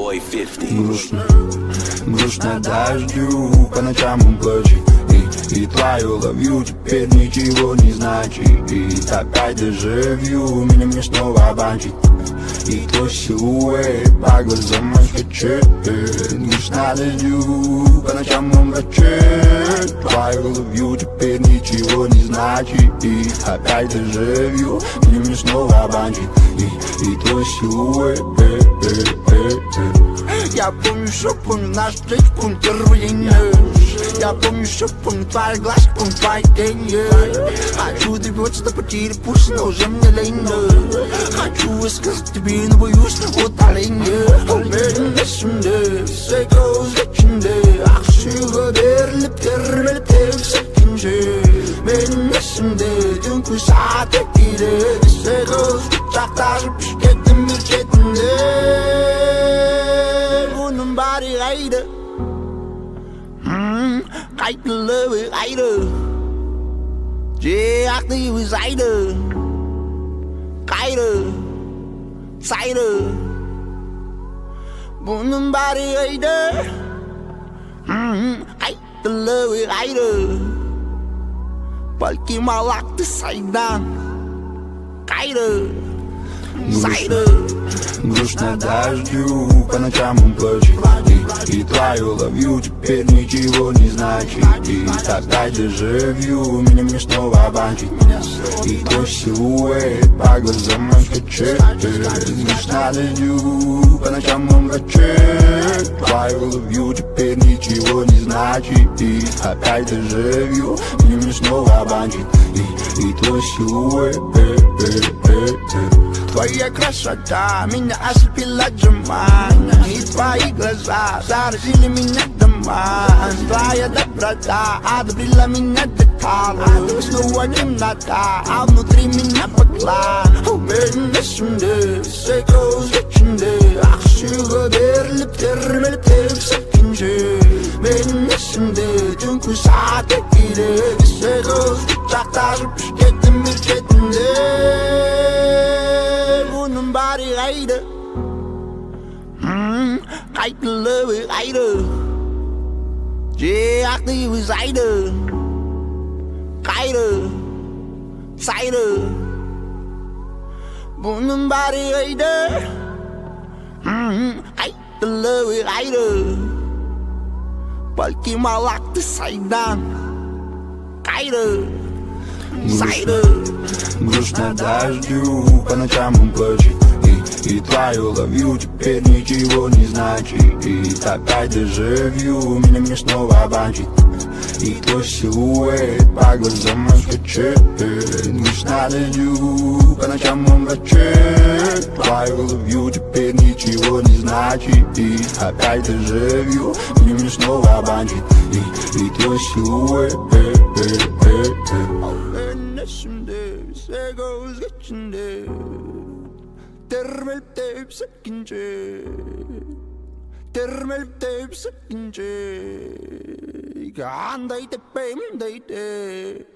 boy 50. Грустно дождю, по ночам он плачет. И твою ловью теперь ничего не значит. И опять дежавю, меня снова обманчит. И твой силуэт по глазам скачет. Грустно дождю, по ночам он плачет. Твою ловью теперь ничего не значит. И опять дежавю, меня снова обманчит. И твой силуэт. Я помню, что помню наш встречу, помню первый день. Я помню, что помню твои глазки, помню твои тени. Хочу добиваться до потери пульса, но уже мне лень. Хочу высказать тебе, но боюсь на утоление. Уверен, şimdi все gözükünde Akşığı derlip dermelip tevsekince Benim esimde dünkü saat etkili Все göz kucaklaşıp şirketin bir çetinde Bunun bari kaydı Kayıtlı ve kaydı Aklı ve saydı Kaydı Saydı Bunun bari kaydı Kayıtlı ve kaydı Belki malaktı saydan Кайда, сайда. Грустно дождю, по ночам он плачет. И твою ловью теперь ничего не значит. И тогда дежавю, меня снова обманчит. И твой силуэт по глазам скачет. Грустно дождю, по ночам он плачет. Твою ловью теперь ничего не значит. И опять дежавю, меня снова обманчит. И твой силуэт. Твоя красота меня ослепила джаман. И твои глаза заразили меня доман. Твоя доброта одобрила меня до талу. Снова темнота, а внутри меня поклан. Benim esimde, все gözükünde Akşığı derlip dermelip tevsekince Benim esimde, dünkü saat etkili Все göz kucaklaşıp şirketin bir çetinde Bunun bari kaydı Kayıtlı ve kaydı Aklı ve saydı Kaydı Saydı Bunun bari kaydı Kayıtlı ve kaydı Belki malaktı saydan Кайда, сайда. Грустно дождю, по ночам он плачет. И твою ловью теперь ничего не значит. И опять дежавю, меня снова обманчит. И твой силуэт по глазам скачет. Грустно дождю, по ночам он плачет. Твою ловью теперь ничего не значит. И опять дежавю, меня снова обманчит. И твой силуэт. Benim esimde, все gözükünde Termelip tevsekince Termelip tevsekince Gandaydı, bemdaydı